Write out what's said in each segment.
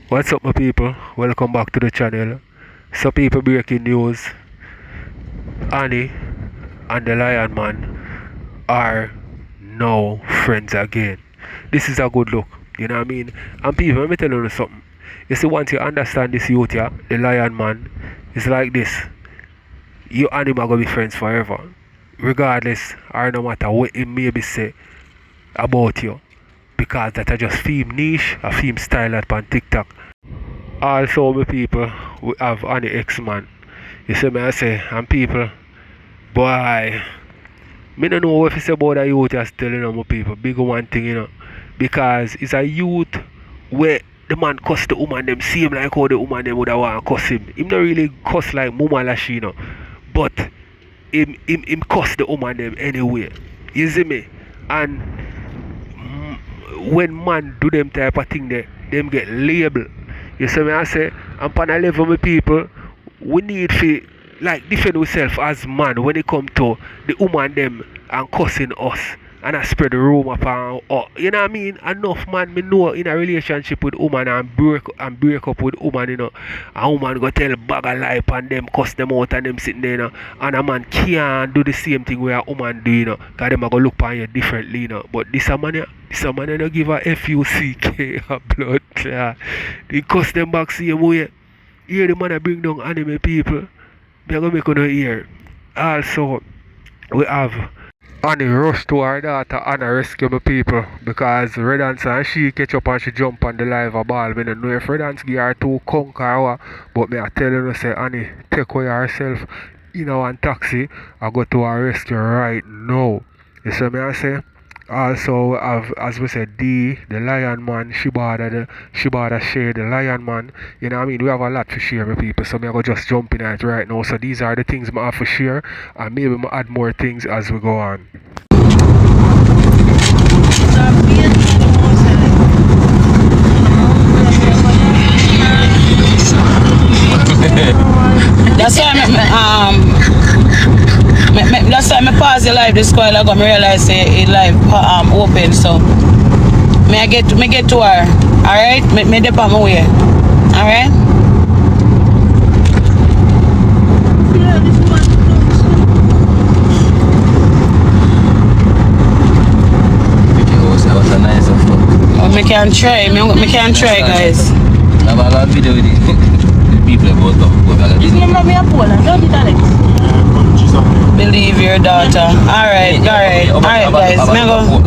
What's up, my people? Welcome back to the channel. So, people, breaking news: Annie and the Lion Man are now friends again. This is a good look, you know what I mean? And people, let me tell you something. You see, once you understand this youth, yeah, the Lion Man, it's like this. You and him are gonna be friends forever, regardless, or no matter what it may be say about you, because that are just theme niche, a theme style at on TikTok. Also, my people, we have Annie X-Man. You see me, I say, and people, boy, me don't know what to say about the youth as telling my people. Big one thing, because it's a youth where the man cuss the woman them same like how the woman them would have want to cuss him. Him not really cuss like Mama Lashi, but him cuss the woman them anyway. You see me? And when man do them type of thing there, them get labeled. You see me, I say, and upon a level of people, we need to like defend ourselves as man when it come to the woman them and cussing us and I spread the rumor upon you know what I mean? Enough man me know in a relationship with woman and break up with woman, a woman go tell bag of lie upon them, cuss them out and them sitting there, and a man can't do the same thing where a woman do, because them a go look upon you differently, But this a man don't give a FUCK a blood clot. They cuss them back same way. Here the man a bring down anime people. They're gonna make on ear. Also, we have Annie rush to her daughter Anna rescue my people because Redance and she catch up and she jump on the live a ball. I don't know if Redance give her two conquer or what, but me I tell you say Annie take away herself in a one taxi and go to her rescue right now. You see me I say? Also have, as we said, the Lion Man, she bought share the Lion Man. You know what I mean? We have a lot to share with people, so me I go just jump in it right now. So these are the things I have to share, and maybe I add more things as we go on. That's why I pause the live this while ago. I realize it live open, so may I get to her. Alright? Me dip on my way. Alright? Oh, me can try. Me can try, guys. I have a video with the people about the Is remember me a Poland, don't it, Alex? Believe your daughter. Alright, guys. Me go.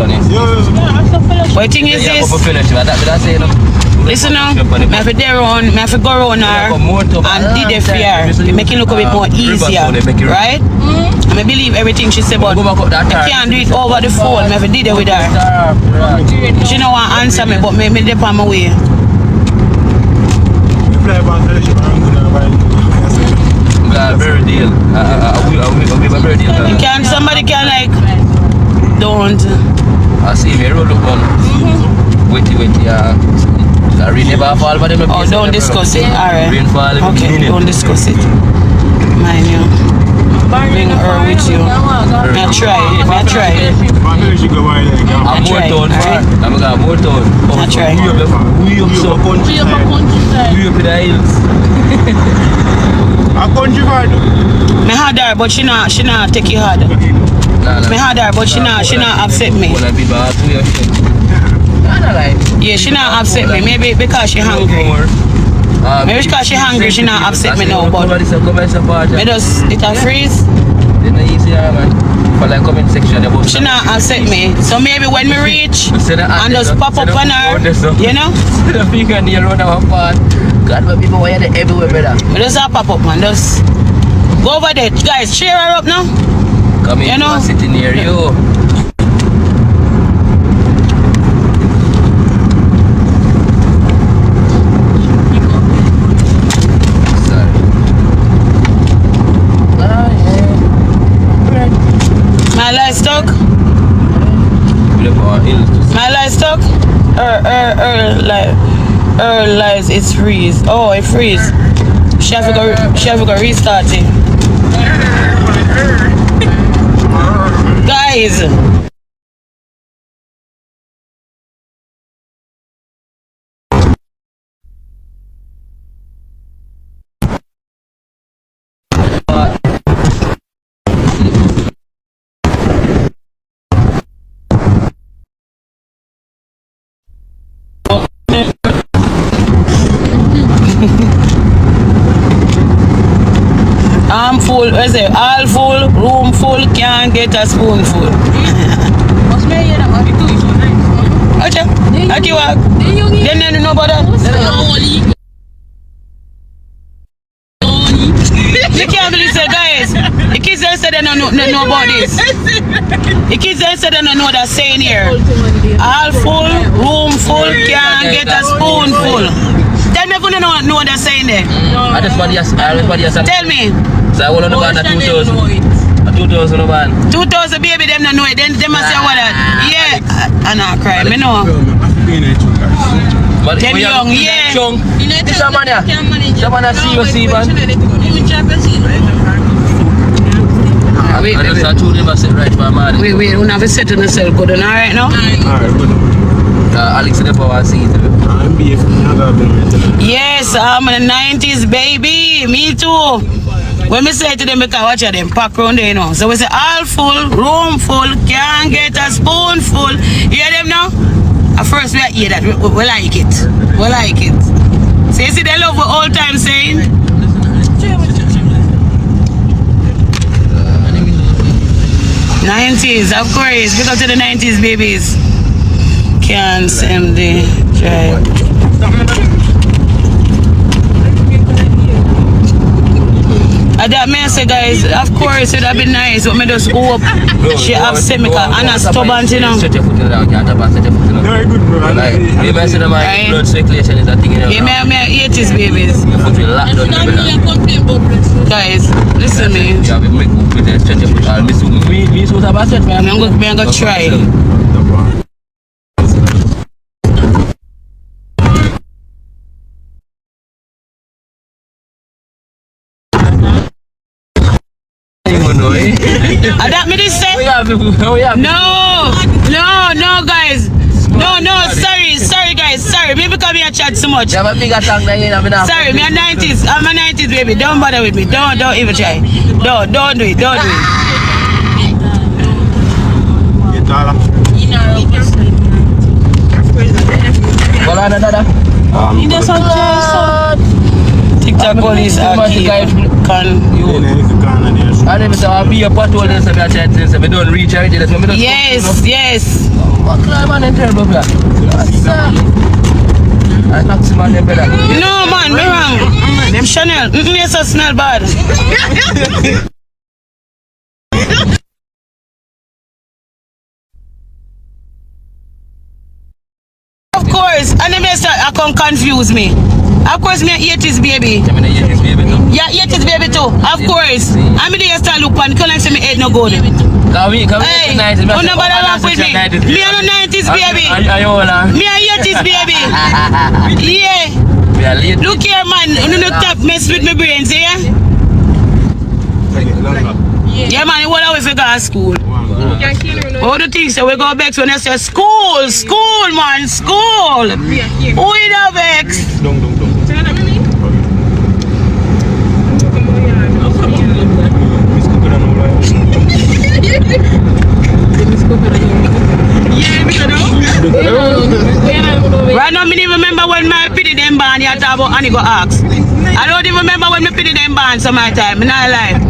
But the thing is this. Listen now, I have to go around her and did it for her. Make it look a bit more easier, right? I believe everything she said, but I can't do it over the phone. I have to did it with her. She don't want to answer me, but me dip on my way. Somebody can like, don't. I see me roll up on. Wait, rain never fall, but oh, don't discuss it. Alright. Rainfall. Okay, don't discuss it. Mind you. Bring her with you. May I try. I'm more town. I'm going more town. I try. We up so country. We up in the hills. A country hard. Me had her, but she not take it hard. Me had her, but she not upset me. Yeah, she not upset me. Maybe because she hungry. Maybe because she hungry, she not upset me now. But me just it a freeze. She not upset me. So maybe when me reach and just pop up on her, you know. God, but people were everywhere, brother. Just pop up, man. Just go over there, guys. Cheer her up now. Come in, you know, sitting near you. My livestock? My livestock? Her lives, it's freeze. Oh, it freeze. She have to go restart it. Guys. full, what is it? All full, room full, can't get a spoonful. What's my head? What you do? It's so nice. Okay, okay, what? Then you know about that? You can't believe it, guys. The kids don't say they don't know about this. The kids don't say they don't know that saying here. All full, room full, can't get a spoonful. Tell me if you don't know what they're saying there. I just want to Tell me. So I want to know about 2,000. 2,000 man. 2,000 baby, them don't know it. Then they must say what that. Yeah. I not cry, me know. Them young, yeah. This is a man here. This is a man here, see man. Wait, I just told him I said right for a man. Wait, we have a set on the cell good on right now? Alright, good. Alex in the power seat. I'm BF. Yes, I'm in the 90s, baby. Me too. When we say to them, because watch them pack around there, you know. So we say all full, room full, can't get a spoonful. You hear them now? At first we hear that. We like it. We like it. So you see they love what all time saying? 90s, of course. Pick up to the 90s, babies. Can't send the drive. That may say, guys, of course it would have been nice, but me just hope she have semica and a stubborn, you know. Very good, bro. Like, you may say that my blood circulation is a thing in your yeah, me 80s babies. Your foot will lock down the Guys, listen to me. yeah, we make up with the stretch of all. Me suit a basket, man. I'm going to try. That me this say? No, guys. No, sorry, guys. Sorry, maybe because me a chat so much. You have a bigger tongue than you have. Sorry, me a 90s. I'm a 90s baby. Don't bother with me. Don't even try. Don't do it. TikTok police are I never saw a be a patrol and say I chat since we don't reach out. Yes. What man in terrible black? I not see man brother. No man, me wrong. Them Chanel. Yes, so smell bad. Of course, and them I can confuse me. Of course, me a 80s baby. I'm in the 80s baby too. Yeah, 80s baby too. Of course. I'm in the start look and can't say me head no good. Come Hey, oh no, but I with me. Me a 90s baby. Me a 80s baby. Yeah. Look here, man. You no tap mess with my brains, yeah? Yeah, man. What are we for go to school? All the things that we go back to when I say school, man, school. Who is the vex? Don't. Right now, I don't even remember when my pity them band you talk about and you go ask. I don't even remember when me pity them band some my time, I'm not lying.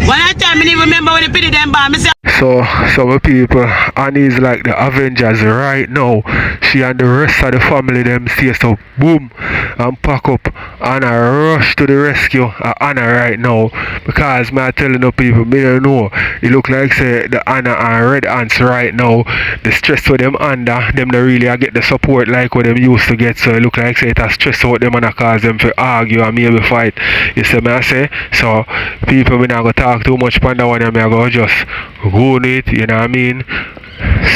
One time, I don't even remember when they pity them band, I say, So some people, Annie's like the Avengers right now. She and the rest of the family them say so boom and pack up and I rush to the rescue of Anna right now because me I telling the people me don't know. It look like say the Anna and Red Ants right now. The stress for them under them they really get the support like what them used to get. So it look like say it has stress out them and I cause them to argue and maybe fight. You see me I say? So people me not go talk too much on that one and me I go just go on it, you know what I mean?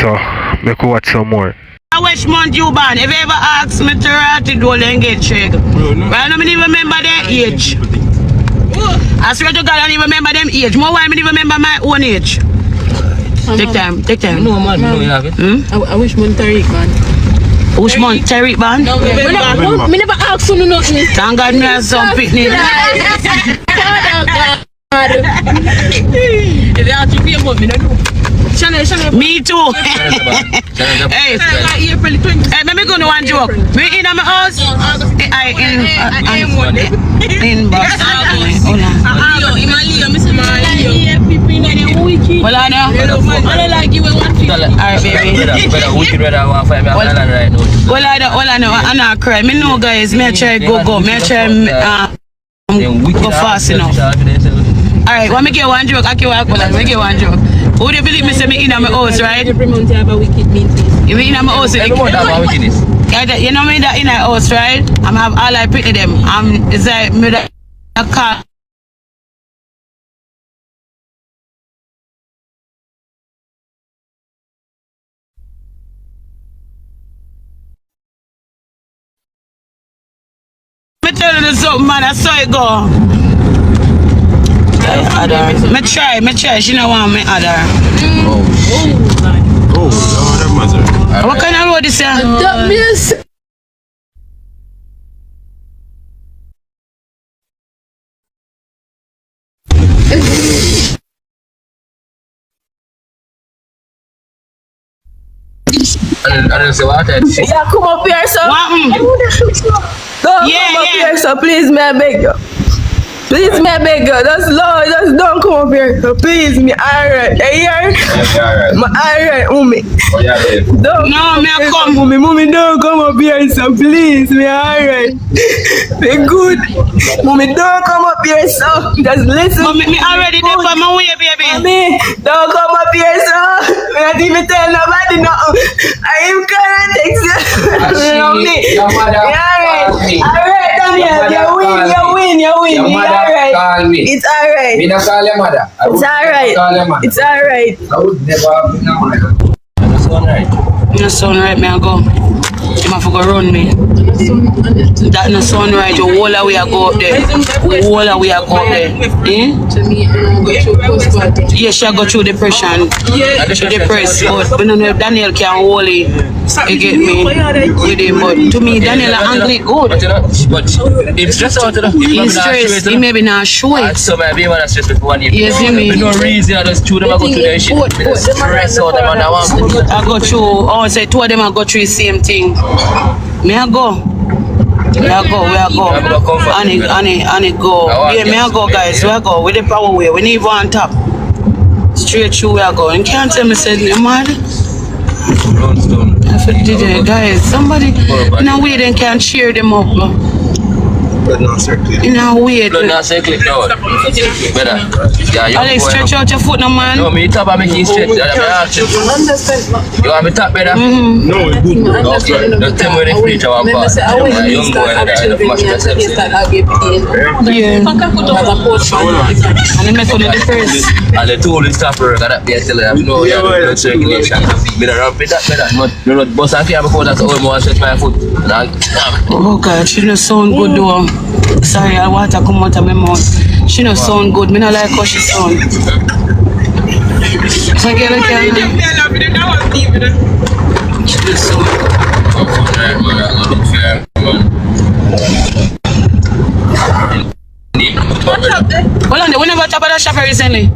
So make we watch some more. which month you born? If you ever ask me to write it, don't get check. But I don't even remember their age. I swear to God, I don't even remember them age. More why I don't even remember my own age. Take time. No man, no you have it. I wish month Tariq man. Which month Tariq man? No, me never ask you nothing. Thank God me have some picnic. If you ask me about me, no do. Me too. Hey, April 20. let me go to one joke. We in my house. In bus. Hold on. Well, I know. I like you one thing. Alright, baby. Wicked brother, I want to find me island right now. Well, I know. I'm not cry. Me know, guys. Me try go. Me try go fast enough. Alright, when me get one joke, I can walk with me get one joke. Who do you believe me say me in my house, right? Every month you have a wicked mean face. You mean in my house? Every month I have wickedness. You know me that in my house, right? I'm have all I pretty them. It's like me that car. Me tell you something, man. I saw it go. Me try. She don't want me other. Oh, that mother. What kind of road is here? That means. I don't say what I say. Yeah, come up here, sir. Don't come up here, sir. Please, may I beg you. Please, may I beg you. That's low. Just don't come up here, sir. Please, me alright. You hear? Yeah, My alright, mommy. oh, yeah, babe. Don't No, me I come. Mommy, don't come up here, sir. Please, me alright. Be good. Mommy, don't come up here, sir. Just listen. Me already there for my way, baby. Mommy, don't come up here, sir. Me not even tell nobody nothing. I am gonna text you. Mommy. Your mother Alright, call me. alright, Daniel. You win. Your It's mother alright. call me. It's alright. Me not call your mother. I would It's never call your mother. It's alright. I would never have been a mother. That's all right. No son right, me I go. You have to go run me. That no son right, you whole way I go up there. Whole way I go up there. To me, go through postpartum. Yeah, she go through depression. She depressed, but we don't know if Daniel can hold it. You get me? With him, but to me, Daniel is angry good. But you know, but it's just out of the He's stressed, he maybe not show it. So my baby was stressed before one year. You see me? For no reason, I just chew them, I go through their shit. Me just stress out them and I want I go through, I say two of them I go through the same thing. Me I go. We are go. And it go. Yeah, me I go, guys. We are go. With the power way. We need one top. Straight through we are go. You can't tell me say you mad. If it did it, guys, somebody in a way they can cheer them up. Blood not circulate. In a way. blood not circulate now. Better. Yeah, you Alex, stretch out your foot now, man. No, me top and make you stretch. You want me top, better? No, it's good. Okay. Just tell me when they preach our part. Young boy and I mash myself. Yeah. And they make on the first. And the tool is stop work. And that be a tell them, no, you have blood circulation. Me don't ramp it that better. No, bust and care before that's all more stretch my foot. Oh God, she don't sound good though. Sorry, I want to come out of my mouth. She don't sound good. Me not like how she sound. So get a can. She don't sound. Hold on, we never talk about that shop recently.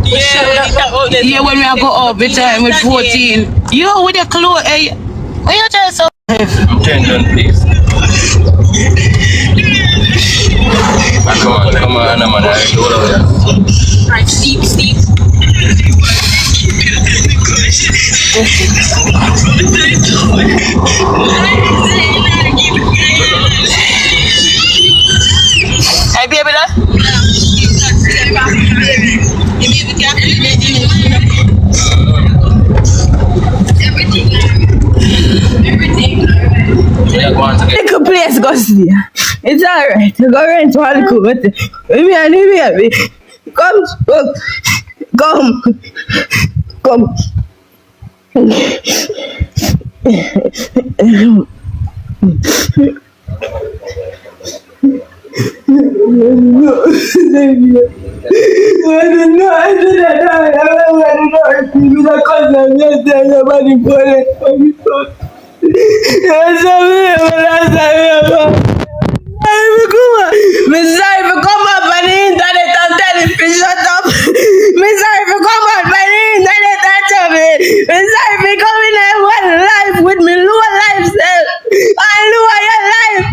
Yeah, when we go up with time with 14. Yo, with the clothes, hey, what you tell so? 10 done, please. Come on, man. Right, steep. Hey, baby, that? Take a place, go see. It's alright. You go rent one cool. Baby and baby. Come. I don't know. Sorry for come up on the internet and tell him to shut up. Sorry for come up on the internet and tell me. Sorry for coming in one life with me low lifestyle. I lower your life.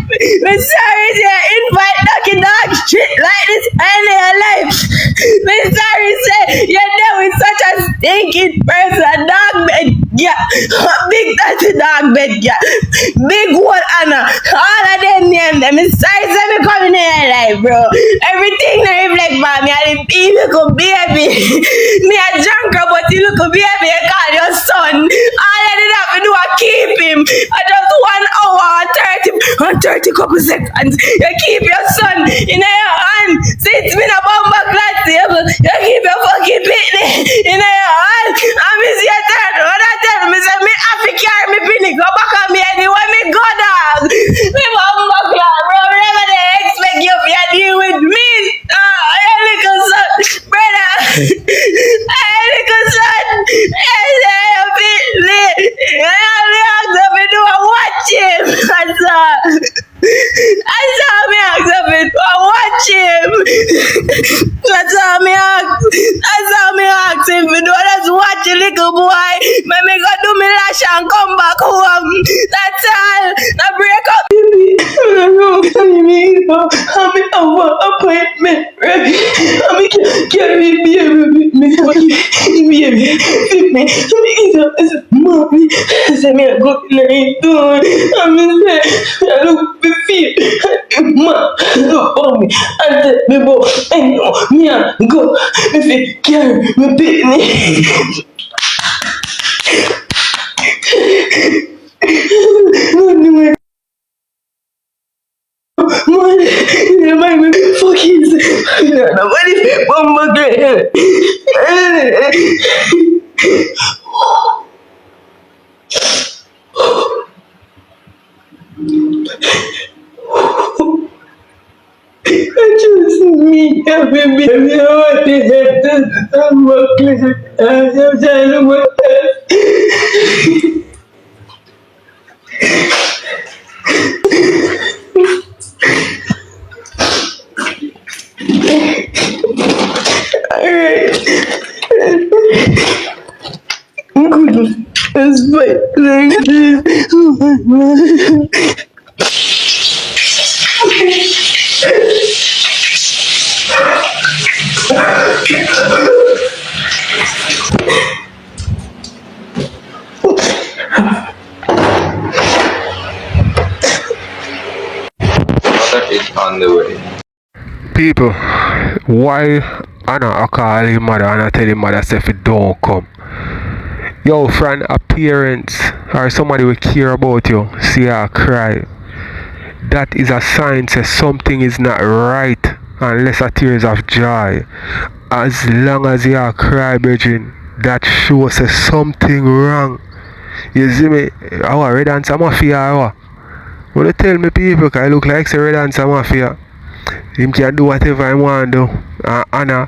Sorry to invite Ducky Dog shit like this in your life. bed girl. Big old Anna. All of them names. Them size them coming in your life, bro. Everything that reflect by me. And he look a baby. Me a junker, but he look a baby. You call your son. All I did have to do is keep him. I just 1 hour and 30 couple seconds. You keep your son in your hand. Since me a bomber class table. You keep your fucking pitney in your hand. I miss your turn. When I tell me, say me have to carry me pitney. Go back on me anyway. Me go dog. Me bomber class, bro. Whenever they expect you to deal with me. I little son. Brother. I little son. I say you pitney. I only ask them to do a watch him. That's all. I saw me ask of it, I watch him. That's all me ask. That's all me ask him. If you don't just watch a little boy, let me go do me lash and come back home. That's all. Now break up. I'm in our appointment, right? I'm carry baby. Me mommy. I said me I go in door. I'm in there. I look the feet. Ma, look on me. And tell me boy, I know me I go. If you carry me pitney. Man, fucking nobody bomba girl. I just me, baby. I want to have this. I'm working. I'm trying to work. Alright. Good. That's fine. Mother is on the way. People, why Anna I call him mother and I tell him mother say if it don't come? Yo, friend, a parents or somebody will care about you, see her cry. That is a sign say something is not right unless a tears of joy. As long as you are cry, brethren, that shows say something wrong. You see me? Our red dancer mafia our. When you tell me people, cause I look like say red dancer mafia. Him can do whatever he want to do. And Anna,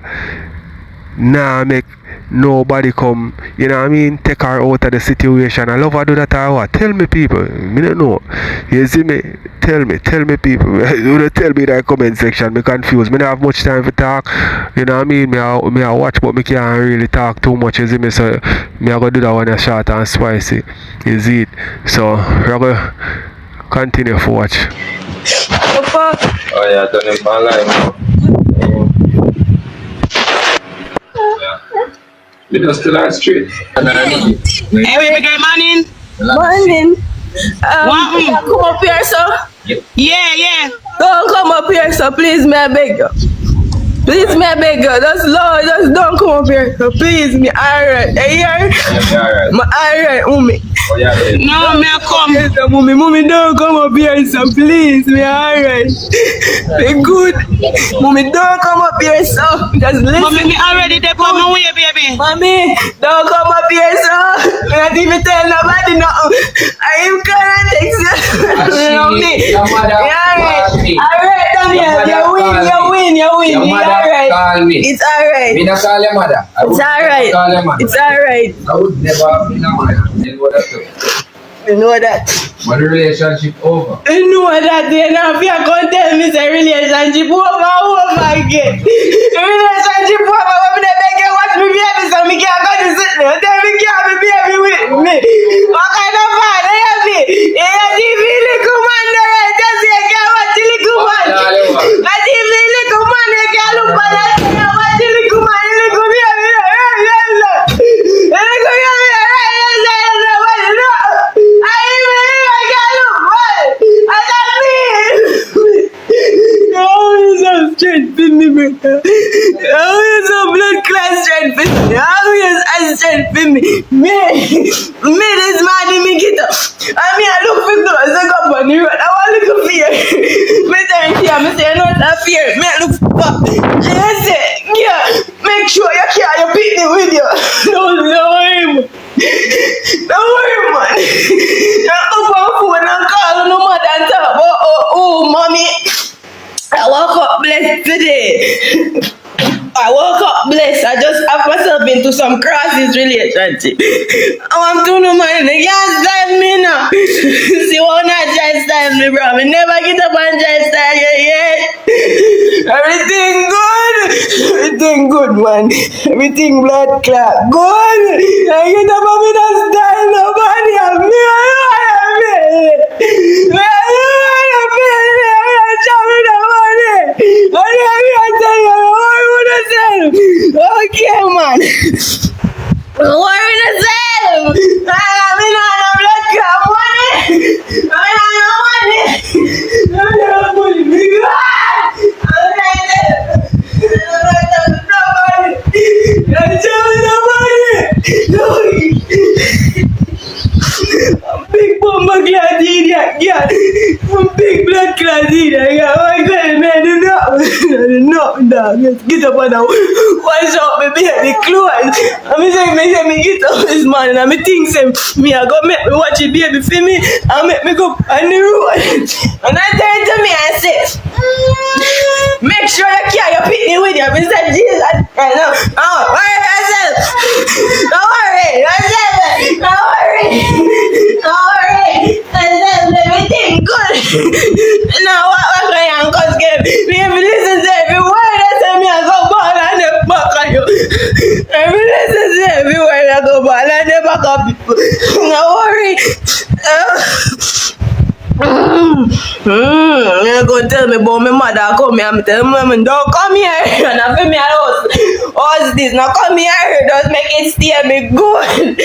nah make nobody come, you know what I mean, take her out of the situation. I love her do that or what? Tell me people, me don't know. You see me? Tell me people. You don't tell me that comment section, me confused. Me don't have much time to talk. You know what I mean? Me I watch but me can't really talk too much, you see me? So me I go do that one short and spicy. You see it? So we're gonna continue to watch. Oh yeah, turn him online now. We just still on street. Hey, we get morning. Morning. Come up here, sir. Yeah. Don't come up here, sir. Please, may I beg you. Please, may I beg you. Just Lord, just don't come up here. So please, me alright. Are you alright? Yeah, alright. Alright, mommy. Oh yeah, baby. No, me I come. Yes, sir, mommy, don't come up here, sir. Please, me alright. Be good. Mommy, don't come up here, sir. Just listen. Mommy, me already there on my way, baby. Mommy, don't come up here, sir. Me not even tell nobody nothing. I am gonna text you. No, me. Alright, Daniel, you win. Call me. It's alright. Me not call your mother. It's alright. Call your mother. It's alright. I would never have been a mother. You know that too. You know that. But the relationship over. You know that. You know if you can't tell me the relationship over again. The relationship over. When they beg you watch me baby, so me can't go to sit there. Tell me can't be baby with me. What kind of father you be? You TV little man there. Just say you can't watch the little man. A TV little man you can't look for that. You can't watch the little man. The little baby. The little baby. strength for me, brother. Always a blood clot strength for me. Always a strength for me. Me this man, me get up. I mean, I look for clothes, I go on the road. I want to look for fear. Me tell me fear, me say, I'm not a fear. Me look for. I say, yeah, make sure you carry your picnic with you. Don't worry, man. Don't worry, man. Don't up on phone and call no mother and talk about, oh, mommy. I woke up blessed today. I woke up blessed. I just have myself into some crisis relationship. I'm doing no money. They can't style me now. See, why not try style me, bro? I never get up and try style you yet. Everything good. Everything good, man. Everything blood clot. Good. I get up and not style nobody. I'm me. Okay, man. Worry yourself. I'm in on a blood clot money. I'm in on money. I'm in on money. Big man. I'm right there. I'm big bomber clad idiot, yeah. I'm big blood clad idiot, yeah. Oh my God, man, no, dog. Let's get up on now. Watch out, me baby, clothes. And me get up this morning, and me think me I go make me watch it baby for me, and make me go on the road. And I turn to me and say, make sure you carry your picnic with you. I said, Jesus, I know. Oh, worry yourself. Don't worry, yourself. Don't worry. Don't worry. Everything good. Now what going on? Cause me if you listen to every word I say me I go ball and they back on you. If you listen to every word I go ball and they back up people. Don't worry. You're going to tell me about my mother come here. I'm telling my mom, don't come here. And I feel me house. What's this? Now come here. Just make it steer me good.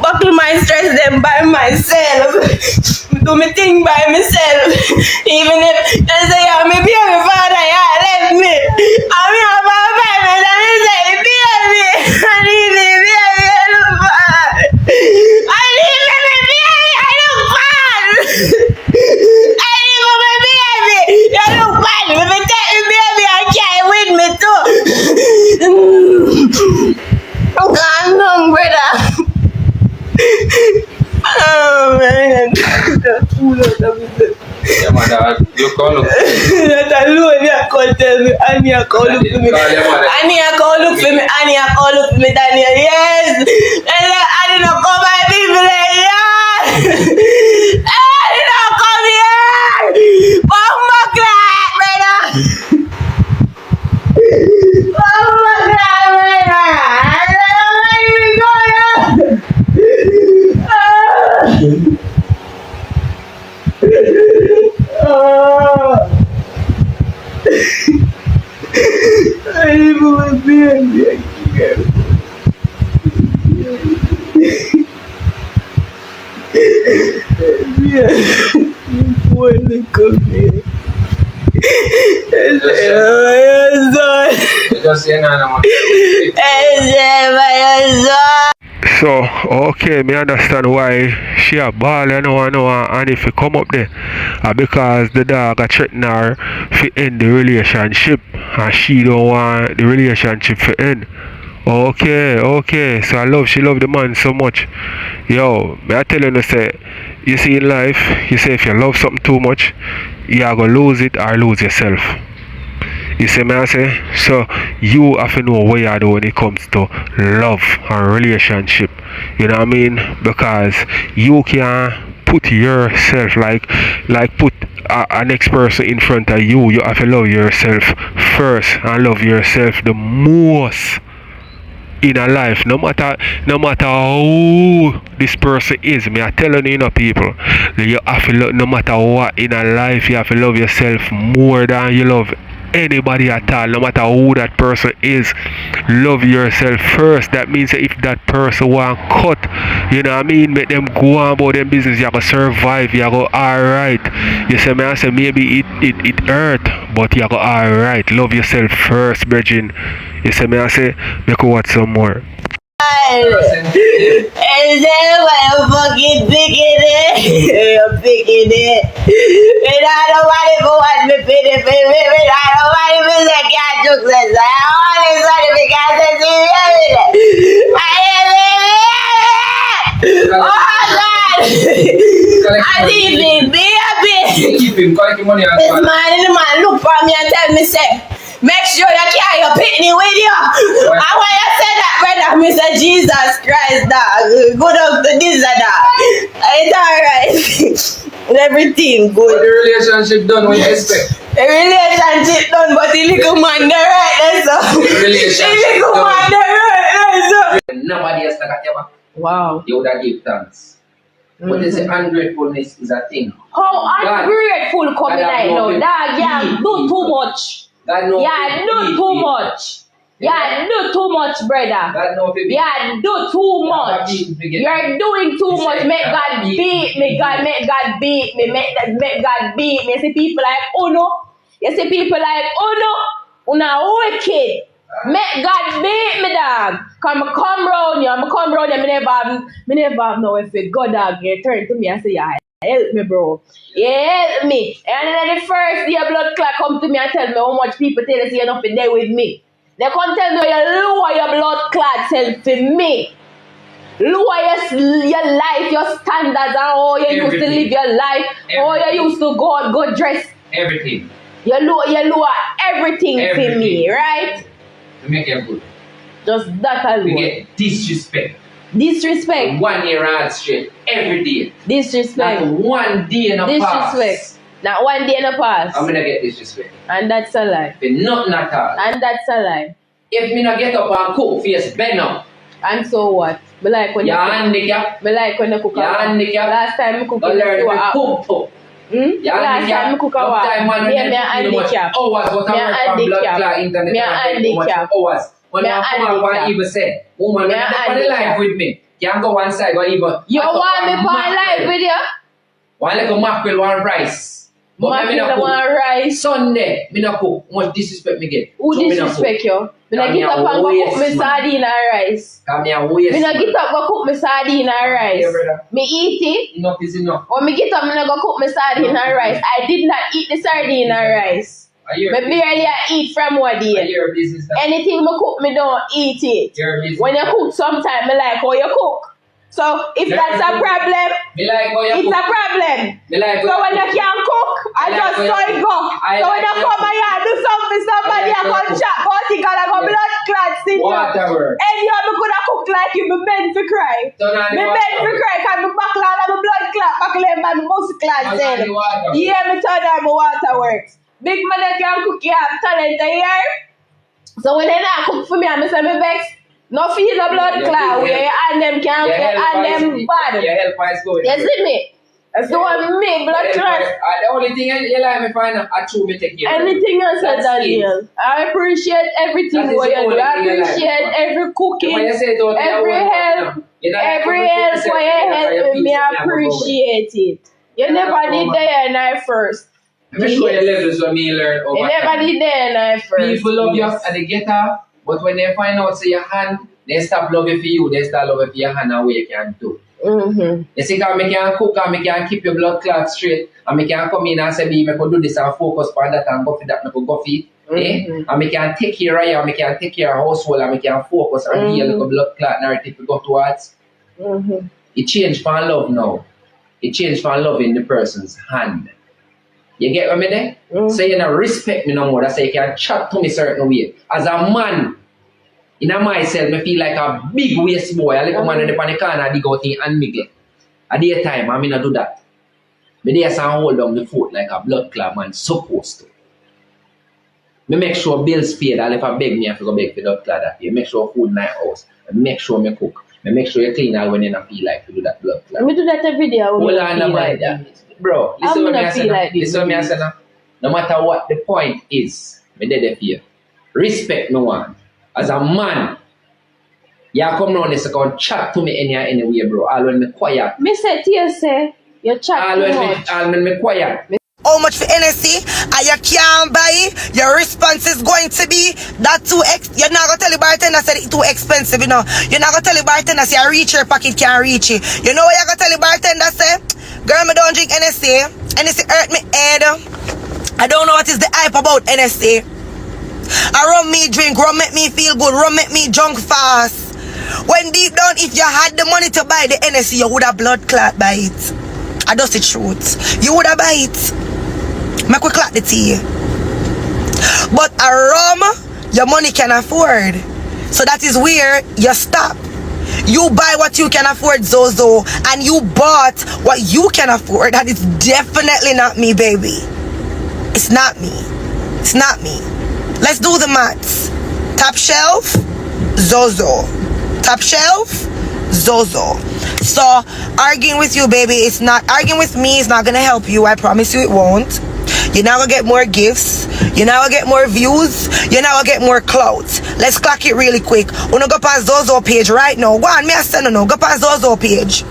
Buckle my stress them by myself. Do me thing by myself. Even if they say I'm a baby father, yeah, left me. I'm your father, and they say baby. And even baby, I look bad. And even baby, I look bad. And even my baby, you look bad. If you take me baby, I carry with me too. I'm wrong, brother. Oh man, that's fool out of it. Yeah, man, you call up. That alone, you can't tell me. Annie, call look for me. Annie, call look for me. Annie, call look for me. Daniel, yes. And Annie, no come my people, yes. Annie, no come here. Bomba clap, brother. Bomba clap, brother. I even want baby. Boy, look at me. Just say no, So, okay, me understand why she a ball, you know, and if you come up there, because the dog a threaten her to end the relationship, and she don't want the relationship to end. Okay, so she love the man so much. Yo, me I tell you, say, you see in life, you say if you love something too much, you are gonna lose it or lose yourself. You see me I say? So you have to know what you do when it comes to love and relationship. You know what I mean? Because you can put yourself like put a next person in front of you. You have to love yourself first and love yourself the most in a life, no matter who this person is. Me I telling you, people, you have to love, no matter what in a life, you have to love yourself more than you love anybody at all, no matter who that person is. Love yourself first. That means that if that person want cut, you know what I mean, make them go on about them business, you go survive, you go alright. You see me, I say maybe it hurt, but you go alright. Love yourself first, virgin. You see me, I say make you watch some more. And then when I'm fucking picking it, I'm picking it. And I don't want it for what me pity for me. I don't want it for the cat took this. I want it for the because it's oh God! I need me, baby. Keep him, collect money. This man look for me and tell me say, make sure you carry your pitney with you. And when you say that, brother, me say Jesus Christ, dog. Good up to this, dog. It's alright. Everything good. But the relationship done, what you expect? The relationship done, but the little man the right there, so. The relationship The little done. man the right there, so. Nobody else like that. Wow. You would have give thanks. But they say ungratefulness is a thing. How ungrateful coming God, out now? no, Dog, yeah, do too much. God know Yeah, do too much. Yeah, do too much, brother. God know if Yeah, do too much. You're doing too much. Make God beat me, God. Make God beat me. Make God beat me. You see people like Uno. You see people like Uno. Una wicked. Make God beat me, dog. Come round you. Come round you. Me never have no if you go, dog. You turn to me and say, yeah, help me, bro. Yeah, help me. And then the first day blood clot come to me and tell me how much people tell us you're not there with me. They come tell me you lower your blood clot self to me. Lower your life, your standards, and how you used to live your life, how you used to go dress. everything. You lower everything to me, right? To make it good. Just that alone. We get disrespect. Disrespect. 1 year out straight, every day. Disrespect. Not 1 day in a Disrespect. pass. Not 1 day in a pass. I'm gonna get disrespect. And that's a lie. But nothing at all. And that's a lie. If me not get up and cook, face bend up. And so what? Me like when You're you cook. handicapped. Me like when you cook. You're handicapped. Last time I cook. Go learn to cook too. Last time I cook a what? Me handicap. Hours, but I work from blood clot internet. Me handicap. Hours. When Me I come out, handicap. one even said, woman, Me when I on the handicap. life with me, you can go one side or even. You want me for life with you? One little mackerel, one rice. But me not Mackerel, one cook. rice. Sunday, me not cook. Much disrespect me get. Who So me not disrespect cook. you? Me not Come get up here, and go waste, cook me man. sardine and rice. Come here, waste. Me not man. get up go cook me sardine and rice. Yeah, brother. Me eat it. Enough is enough. When me get up, me not go cook me sardine and rice. I did not eat the sardine and rice. I hear Me barely eat from what I day. hear business. That Anything me cook, me don't eat it. your business. When you cook, sometimes me like how you cook. So if that's a problem, Me like how you it's a cook. problem. Me like So how when you can't cook, I like just how you saw it cook. go. I So when like you how you come cook. here, do something, somebody I like I how come you chat, go think I go Yeah. blood clots in you. Whatever. And you me could have cook like you, me bend to cry. Turn on Me the bend to water. cry, cause me buckle all of my blood clot, buckle in my muscle clot Turn on then. the water. Yeah, me turn on my water works. Big man that can cook, you have talent here. So when they not cook for me, I'm say me vex. No feel no blood clot where you and them can't Your get health and wise- them bad. Your health wise going. You see me? That's the one me, blood clot. The only thing you like me find out, I true me take care of it. Anything else, That's Daniel. I appreciate everything That is what the you do. only I thing you like, appreciate man. every cooking, When you say don't be every a woman, help, you know, like every when you cook help yourself, what you you know, help your me, piece, I you know, appreciate it. You Yeah, never did woman. there and I first. Let me show you levels when me learn over You never time. did there and I first. People love you and they get off, but when they find out say your hand, they stop loving for you, they start loving for your hand and what you can do. Mm-hmm. You see, because I can cook and I can keep your blood clot straight, and I can come in and say, I can do this and focus on that and go for that, I can go for it. And I can take care of you, I can take care of household, and I can focus on heal the blood clot narrative to go towards. It changed from love now. It changed from loving the person's hand. You get what I mean there? So you don't respect me no more. That's why you can chat to me certain way. As a man, in myself, I feel like a big waste boy. I like a man in the corner, dig out and miggle. At the time, I not do that. But they just hold down the foot like a blood clot man supposed to. I make sure bills paid. And if I beg me, I have to go beg for blood clot that day. Make sure food in my house. I make sure I cook. I make sure you clean all when you don't feel like to do that blood clot. Let me do that every day. I will Hold not on, feel man. like that. Bro, listen I'm what gonna I say feel now. like this. Listen what I say now. No matter what the point is, Me dead there for you. Respect me one. As a man, you come round this and chat to me anyway, bro. All when me quiet. Me say to you, say, you chat too much. All when me quiet. How much for NSC? And you can't buy, your response is going to be that you're not gonna tell the bartender say it's too expensive, you know. You're not gonna tell the bartender say a reach your pocket can't reach it. You know what you're gonna tell the bartender say? Girl, me don't drink NSC. NSC hurt me head. I don't know what is the hype about NSC. I rum me drink, rum make me feel good, rum make me drunk fast. When deep down, if you had the money to buy the NSC, you would have blood clot by it. I just the truth. You would have buy it. Make we clot the tea. But a rum, your money can afford. So that is where you stop. You buy what you can afford, Zozo, and you bought what you can afford. That is definitely not me, baby. It's not me. It's not me. Let's do the maths. Top shelf, Zozo. Top shelf, Zozo. So arguing with you, baby, it's not arguing with me. It's not gonna help you. I promise you, it won't. You're not gonna get more gifts. You're not gonna get more views. You're not gonna get more clout. Let's clock it really quick. Wanna go past Zozo page right now. Go on, me I say no. Go past Zozo page.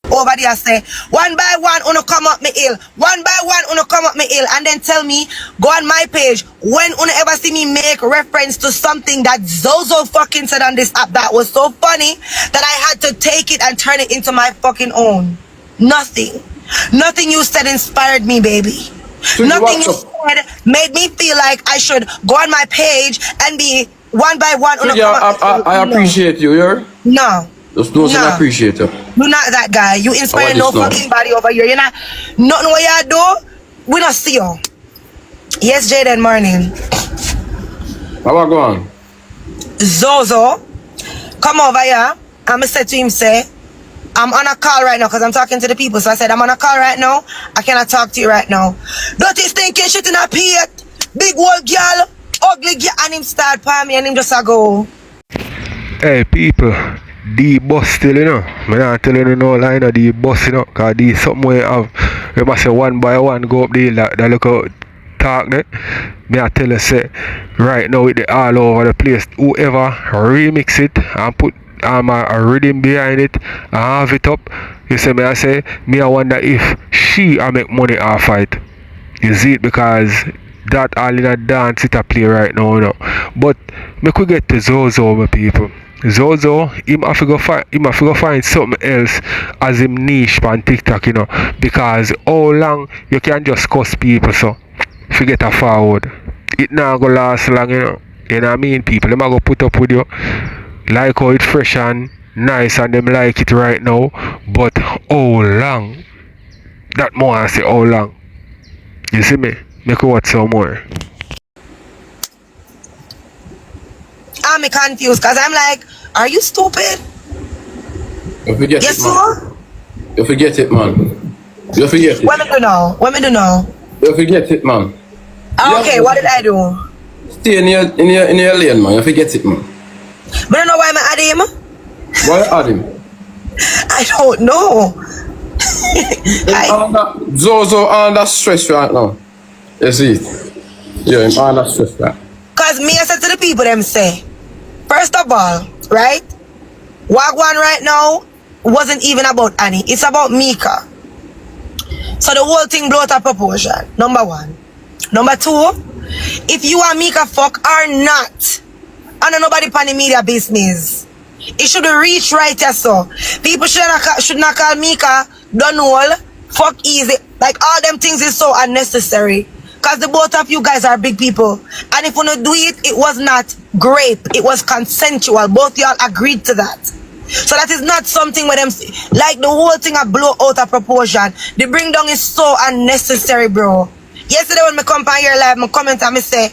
Over there say, one by one, wanna come up me ill. One by one, wanna come up me ill. And then tell me, go on my page, when wanna ever see me make reference to something that Zozo fucking said on this app that was so funny that I had to take it and turn it into my fucking own. Nothing. Nothing you said inspired me, baby. Nothing you said made me feel like I should go on my page and be one by one. I appreciate you, No. Just those I appreciate you. You're not that guy. You inspire no fucking body over here. You're not nothing what you do. We don't see you. Yes, Jayden morning. How about going? Zozo, come over here. I'ma say to him, say, I'm on a call right now because I'm talking to the people. So I said, I'm on a call right now. I cannot talk to you right now. Dirty stinking shit in a pit. Big old girl, ugly girl, and him start palm me and him just a go. Hey people, the bus still, you know. I'm not telling you no line of the bus, you know, because the something we have, we must say one by one go up there, that look out talk there. Me I tell you say, right now with the all over the place, whoever remix it and put a rhythm behind it and have it up, you see me I say, me I wonder if she I make money off it. You see it, because that all in a dance it a play right now, you know. But me could get to Zozo, my people. Zozo, him have to go find something else as him niche on TikTok, you know, because how long you can just cuss people, so forget a forward. It not go last long, you know. You know what I mean, people? Them a go put up with you. Like how it's fresh and nice and them like it right now, but how long? That more I say how long. You see me? Make you watch some more. I'm confused because I'm like, are you stupid? You forget yes, it, man. You forget it, man. You forget it. What me do now? What me do now? You forget it, man. Okay, what did I do? Stay in your lane, man. You forget it, man. But I don't know why I'm at him. Why add him? I don't know. Zozo under stress right now. You see it? Yeah, I'm under stress right. Because me I said to the people them say, first of all, right? Wagwan right now wasn't even about Annie. It's about Mika. So the whole thing blew out of proportion. Number one. Number two, if you and Mika fuck or not, I know nobody pan the media business. It should reach right here, so. People should not call Mika Donald, fuck easy. Like all them things is so unnecessary. Because the both of you guys are big people. And if you don't do it, it was not grape. It was consensual. Both y'all agreed to that. So that is not something where them, like the whole thing I blow out of proportion. The bring down is so unnecessary, bro. Yesterday when me come on your live, me comment and me say,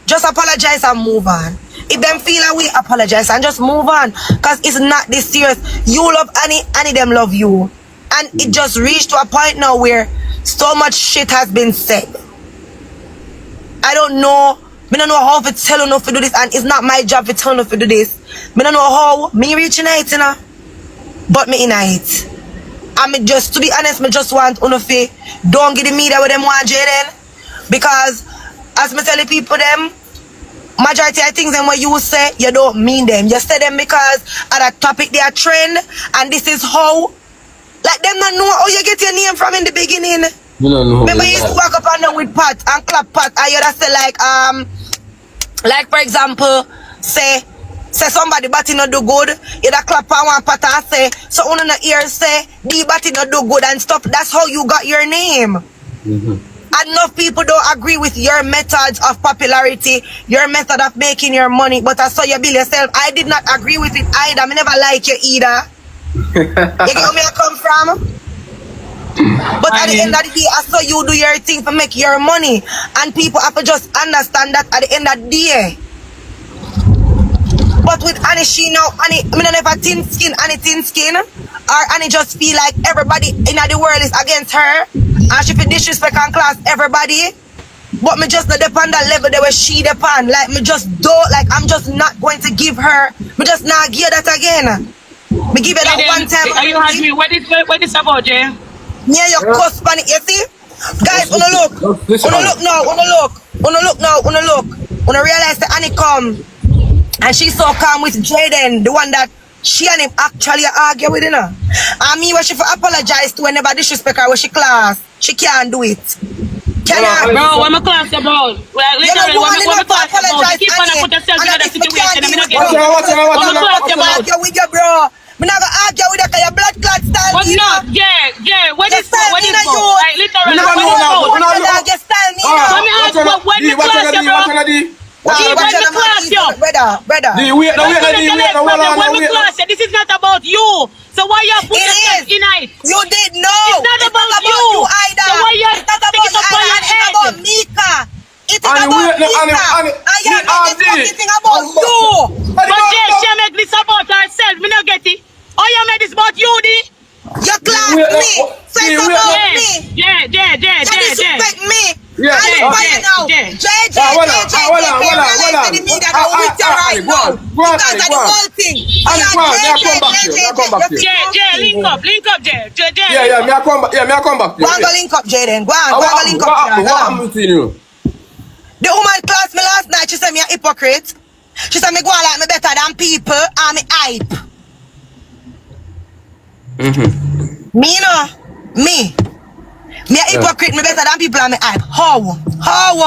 just apologize and move on. If them feel like we apologize and just move on. Because it's not this serious. You love Annie, Annie them love you. And it just reached to a point now where so much shit has been said. I don't know. I don't know how to tell you to do this, and it's not my job to tell you to do this. I don't know how me reaching it, you know. But me in it. And me just, to be honest, me just want to don't give the media with them one Jayden. Because as me tell the people them, majority of things them what you say, you don't mean them. You say them because of that topic they are trend, and this is how. Like them not know how you get your name from in the beginning. You don't know. Remember you used to walk up and down with Pat and clap Pat, and you just say like for example, say somebody batting not do good, you da clap on one Pat and say, so on the ear say the batting not do good and stuff. That's how you got your name. Enough people don't agree with your methods of popularity, your method of making your money, but I saw you build yourself. I did not agree with it either. I never like you either. You get where me I come from? But at the end of the day, I saw you do your thing to make your money. And people have to just understand that at the end of the day. But with Annie, she now, Annie, I don't never thin skin, or Annie just feel like everybody in the world is against her. And she feel disrespect and class everybody. But me just not depend that level that where she depend. Like me just don't, like I'm just not going to give her, me just not give that again. Me give it that one time. Are you happy? What is about, Jay? Yeah, your cuss on it, you see? Guys, wanna look now. Wanna realize that Annie come and she's so calm with Jayden, the one that she and him actually argue with, you know. And me, when she for apologize to whenever disrespect her, when she class, she can't do it. Can I? Bro, what my class about? Well, literally, what my class about? You keep on put yourself in that situation. I'm not getting it. What my class about? With you, bro. I'm not gonna argue with you because your blood clot style. But no, yeah, what is for? What is for? Like, literally, what is for? Let me ask you, what my class about? Brother. What my class? This is not about you. So why you put yourself in it? You did know. It's not about you either. So why you it's not about take it upon your It's head? about Mika. It's about Mika. I am not talking about you. But Jay, she make this about herself. Me not get it. Oh, you made this about you, D? You class me. So it's about me. Yeah. You disrespect me. Yeah. Jay, link up, Jay. Yeah, me I come back. Go and go link up, Jayden. Go and link up. What happened to you? The woman class me last night, she said me a hypocrite. She said me go on like me better than people and me hype. Me no. Me a hypocrite, me better than people and me hype. How?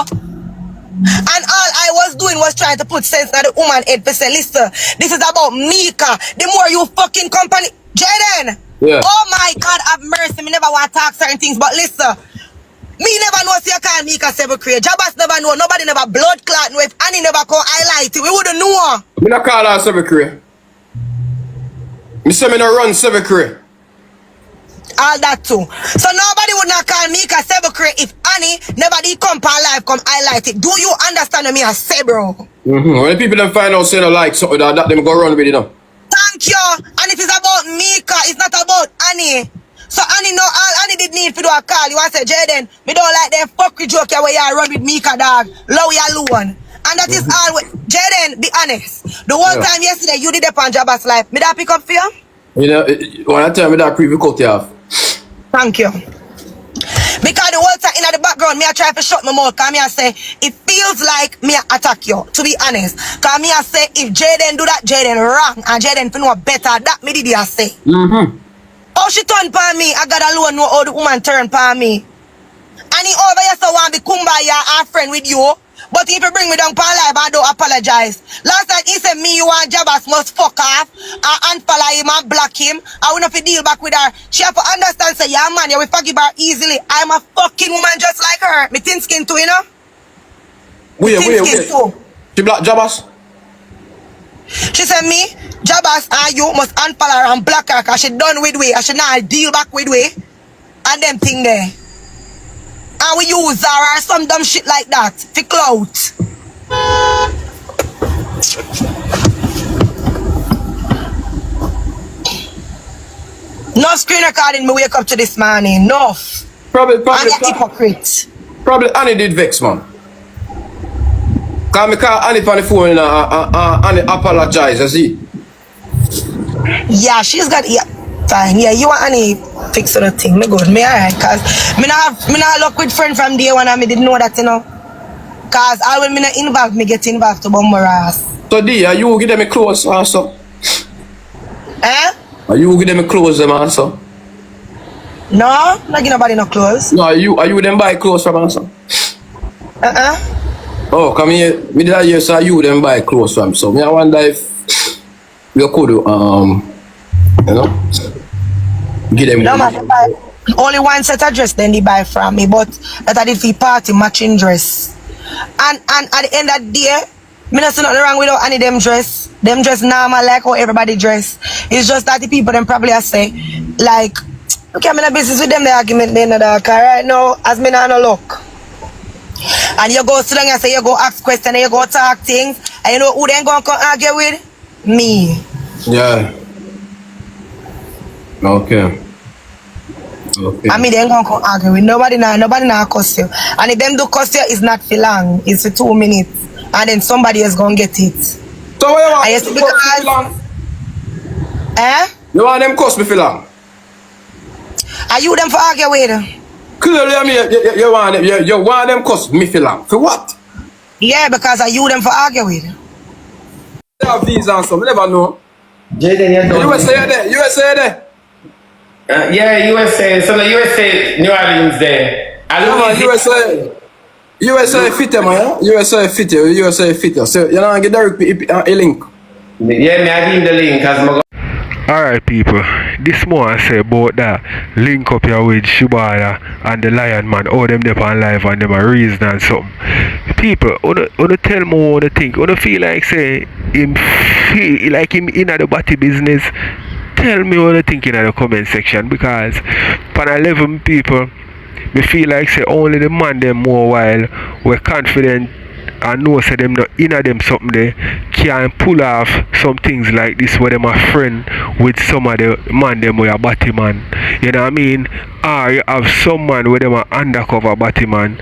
And all I was doing was trying to put sense in the woman head to say, listen, this is about Mika. The more you fucking company, Jayden. Yeah. Oh my God, have mercy. Me never want to talk certain things, but listen. Me never know if you call Mika Severcray. Jabas never know. Nobody never blood clot know if Annie never call highlight it. We wouldn't know. Me not call her Severcray. Me say me no run Severcray. All that too. So nobody would not call Mika Severcray if Annie never did come per live, come highlight it. Do you understand what me I say, bro? When the people them find out say they like something that them go run with it now. Thank you. And it is about Mika. It's not about Annie. So Annie no all Annie did need to do a call. You want to say, Jayden, me don't like them fuckery joke where you run with Mika, dog. Low you alone. And that is all. Jayden, be honest. The whole time yesterday you did it on Jabba's life. Me that pick up for you? You know, when I tell me that preview cut you off. Thank you. Because the whole time in the background, me I try to shut my mouth. Because me I say, it feels like me I attack you, to be honest. Because me I say, if Jayden do that, Jayden wrong. And Jayden feel know better. That me did I say. How she turn pa me, I got alone know how the woman turn pa me. And he over here so want to be kumbaya and friend with you. But if you bring me down pa live, I don't apologize. Last time he said me, you and Jabas must fuck off and unfollow him and block him. I will not deal back with her. She have to understand, say, yeah man, you will forgive her easily. I'm a fucking woman just like her. Me thin skin too, you know? Wait. Too. She black Jabas? She said me, Jabas and you must unfollow her and block her because she done with we. And she not deal back with we. And them thing there. And we use her or some dumb shit like that. For clout. No screen recording me wake up to this morning. Enough. Probably. I'm a hypocrite. Probably Annie did vex, man. Cause me call Annie on the phone and Annie apologize, you see? Yeah, she's got fine. Yeah, you want Annie fix the thing. Me good. Me alright. Cause me not luck with friend from day one and me didn't know that, you know. Cause all when me not involved, me get involved to Bumbaras. So D, are you give them a clothes also? Eh? Are you give them a clothes them also? No, not give nobody no clothes. No, are you them buy clothes from also? Oh, come here. Me did I hear so you them buy clothes from. So me I wonder if you could you know give them. No man, they buy only one set of dress then they buy from me, but that I did for party matching dress. And at the end of the day, me not see nothing wrong with any of them dress. Them dress normal like how everybody dress. It's just that the people them probably are say like, okay, I'm in a business with them the argument then that right now as me not no look. And you go sit down and say you go ask questions and you go talk things and you know who then gonna come argue with? Me. Yeah. Okay. Okay. I mean they ain't gonna come argue with nobody now cuss you. And if them do cuss you, it's not for long, it's for 2 minutes. And then somebody is gonna get it. So what you want? And you because You want them cuss me for long? Are you them for argue with? Clearly, I mean, you want them cuss me for long. For what? Yeah, because are you them for argue with? They have these and some, never know. Jayden, you don't USA there, USA there. yeah, USA. So the USA, New Orleans there. USA fit man. USA fit you. USA fit you. So you know, get Derek a link. Yeah, me I give him the link as my. Alright people, this more I say about that link up here with Shibata and the Lion Man, all them there on live and them a reason and something. People, wanna tell me what you think, wanna feel like say him feel like him in the body business. Tell me what you think in the comment section, because for 11 people me feel like say only the man them more while we're confident and know say them not inna them something they can pull off some things like this where them a friend with some of the man them where a batty man. You know what I mean? Or you have some man where them a undercover batty man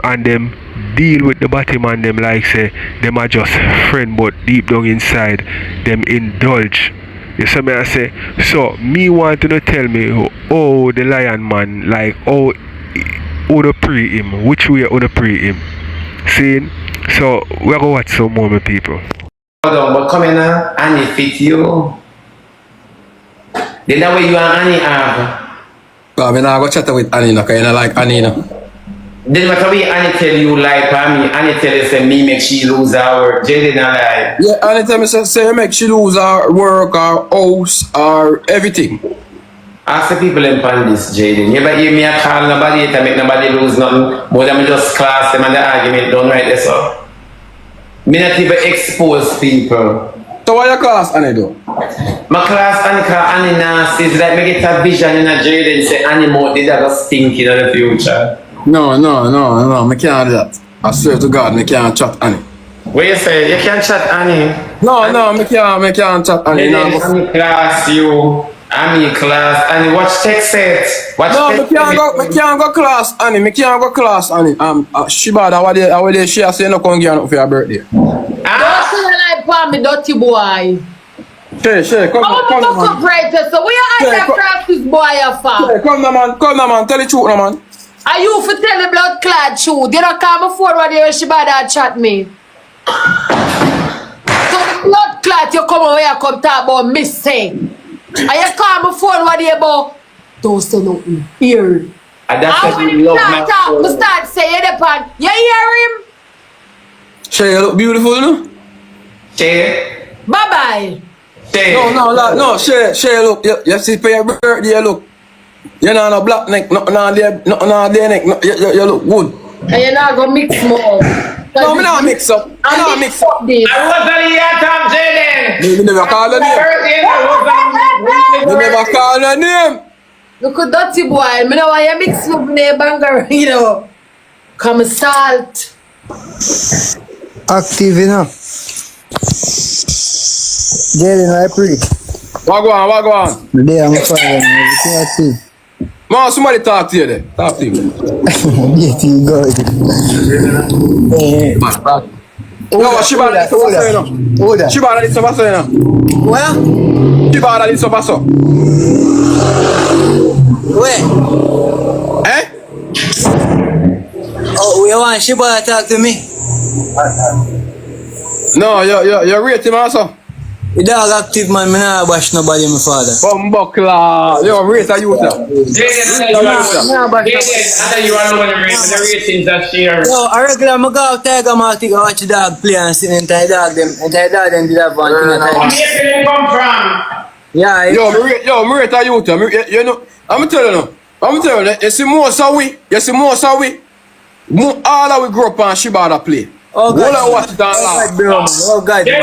and them deal with the batty man them like say them are just friend but deep down inside them indulge. You see me I say, so me want to tell me oh the Lion Man like oh the pre him, which way the pre him. See? So we're gonna watch some more people. Hold on, but come in now, Annie fit you. Then that way you and Annie have. I mean, I go chat with Annie, because you know like Annie. Then what way Annie tell you like for me? Annie tell you say me make she lose her work. Jayden not lie. Yeah, Annie tell me say make she lose her work, her house, or everything. Ask the people in this, Jayden. You ever hear me a call nobody to make nobody lose nothing? More than me just class them and the argument done right there, so. Me not even expose people. So what your class Annie do? My class Annie call Annie nasty. It's like me get a vision in a Jayden say Annie more did that go stink in the future. No, I can't do that. I swear to God, I can't chat Annie. What you say? You can't chat Annie? No, I can't chat Annie. Annie class you. Annie class, Annie watch text set. Watch no, text I can't go class, Annie. I can't go class, Annie. She bad. I was she say no come get for your birthday. Don't say like for me, dirty boy. Shay, come up right there. So where you at class this boy for? Come now, man. Tell the truth, man. Are you for tell the blood clad truth? You don't come before when you she bad chat me. So the blood clot you come over here come talk about missing. And you call my phone what they about? Don't say nothing. Hear. And that's and when you start talk, you start saying the pan. You hear him? Shay, you look beautiful, you know? Shay. Bye-bye. Shay. No, Shay, look. You see for your birthday, you look. You know, no black neck, nothing on their neck. You look good. And you're not going to mix more. No, I'm not mix up. I'm not mix up. I wasn't here, Tom Jayden. You never call her name. You never call her name. Look at dirty boy. I know why you mix up with a banger, you know. Come salt. Active, you know. Jayden, I pray. What go on? The day I'm fine, everything active. Man, somebody talk to you there. Talk to you. Get you good. No, she bad at this over so, you know. She bad at this over so, you know. What? She bad at this over so. Where? Eh? Oh, you want Shiba to talk to me? No, you rate him also? The dog active, man. Me nah bash nobody, my father. Bumbuckler. Yo, rate a youth now. Jayden, I you are the one the ratings that share. Yo, a regular, I go out Tiger Marty, go watch the dog play and see the entire dog them did have one thing at Where time. did they come from? Yeah, Yo, me rate a youth. You know, I'm telling you, you see more so we, all of we grow up on Shibada play. oh God, All I watch it and laugh. bro, man. Oh God, man.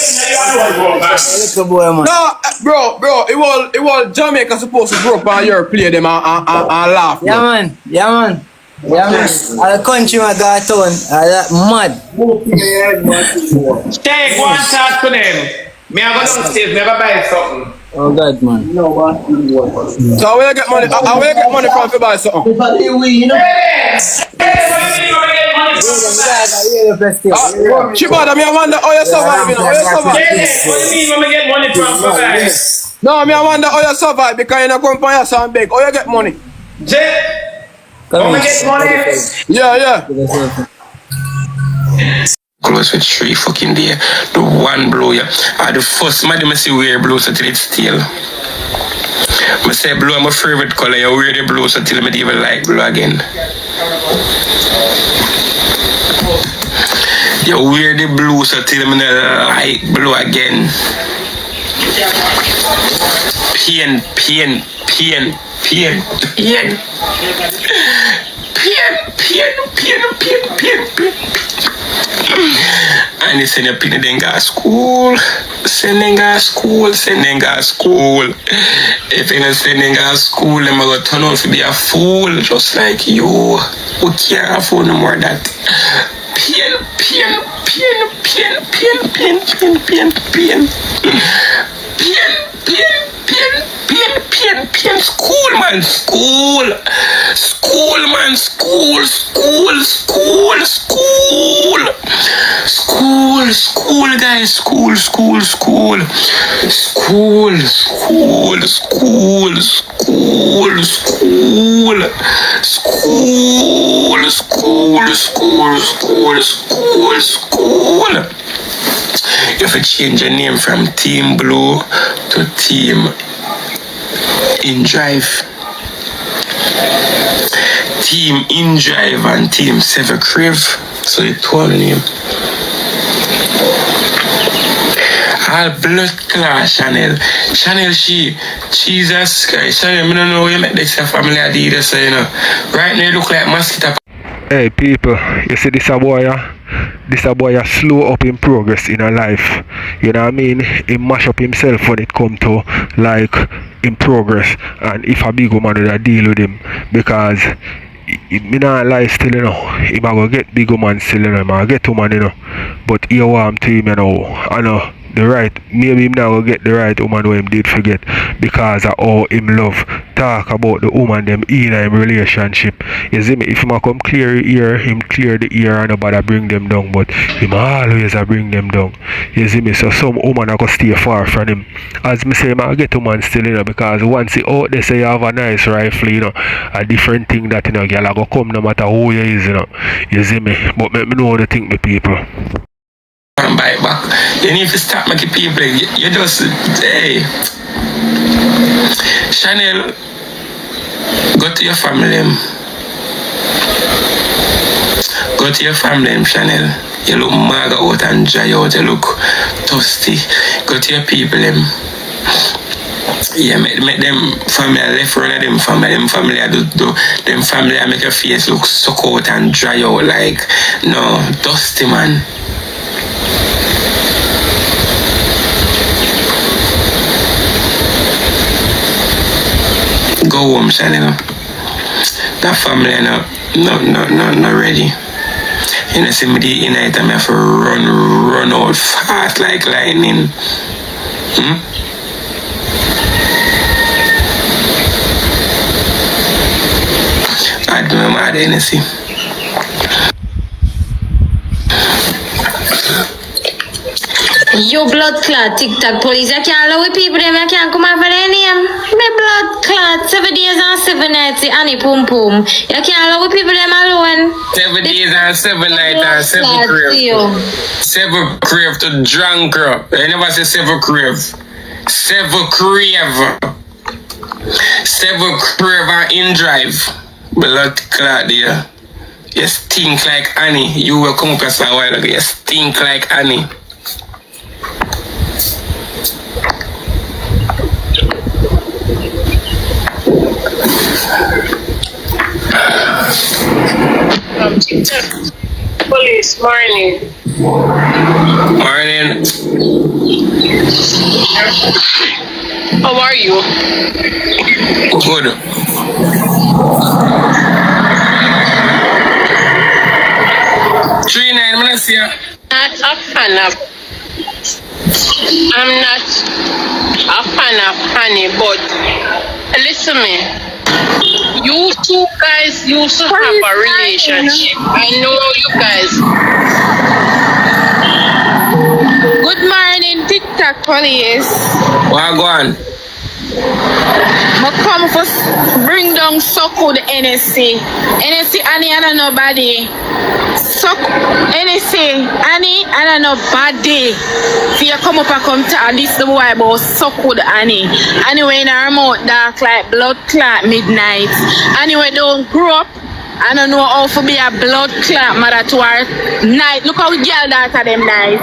Little boy, man. No, bro, it was Jamaica supposed to grow up on your play them and laugh. Yeah, bro. man. Yeah, man. Yeah, man. All the country, man, got town. All that mad. Take one shot to them. Me I go downstairs, never buy something. Oh God, man. So where you get money? Where you get money from to buy something? Shibada, me I wonder how you survive, you know? How you survive? What do you mean when we get money from guys? No, me I wonder how you survive because you don't come from your son big. How you get money? Jay, when we get money? Yeah. Close with 3 fucking day. The one blow ya. The first man I see wear blue so till it's steel. I say blue my favorite color. You wear the blue so till I even like blue again. You wear the blue so till I like blue again. Pain. And they send your pin then go to school. Sending to school. If you don't send them to school, them go turn out to be a fool, just like you. Who can't afford no more that. Pain. School, guys, school. You have to change your name from Team Blue to Team In Drive. Team In Drive and Team Seven Crave. So you told name. All blood class Chanel. She Jesus Christ. Chanel, I don't know where you met this family Adidas, so you know. Right now you look like mosquito. Hey people, you see this a boy slow up in progress in a life. You know what I mean? He mash up himself when it come to like in progress, and if a big woman would have deal with him, because me not lie still, you know. He might go get big woman still, you know. He might get woman, you know. But he warm to him, you know. I know the right, maybe him now will get the right woman who him did forget, because of how him love talk about the woman them in a relationship. You see me, if him a come clear the ear, him clear the ear and nobody bring them down, but him always a bring them down. You see me, so some woman a go stay far from him. As me say, I get woman still, you know, because once he out they say you have a nice rifle, you know, a different thing that, you know, girl a go come no matter who you is, you know. You see me, but make me know how to think the people. And buy back. You need to stop making people. You just, hey, Chanel, go to your family. Go to your family, Chanel. You look maga out and dry out. You look thirsty. Go to your people. Yeah, make them family left run of them family do them family make your face look suck out and dry out like no dusty man. Go home, Chanel. That family not ready. You know, see me the night I have to run out fast like lightning. I don't know mad anything. You blood clot TikTok police. I can't allow with people them. I can't come over their name. Me blood clot 7 days and 7 nights. The Annie Pum Pum. You can't allow with people them alone. 7 days and 7 nights and 7 crave. 7 crave to drunker. I never say 7 crave. 7 crave. 7 crave and in drive. Blood clot there. You stink like Annie. You will come up here a while ago. You stink like Annie. Police, morning. Morning. How are you? Good. I'm gonna see you. Not a fan of. I'm not a fan of honey, but listen me. You two guys used to have a relationship. I know you guys. Good morning, TikTok police. What go on? I come for bring down Soko the NSC. NSC Annie and nobody. Soko NSC Annie and nobody. So you come up and come to this the boy about Soko the Annie. Anyway in her mouth dark like blood clot midnight. Anyway don't grow up. I don't know how to be a blood clot mother to her night. Look how girl that are them night.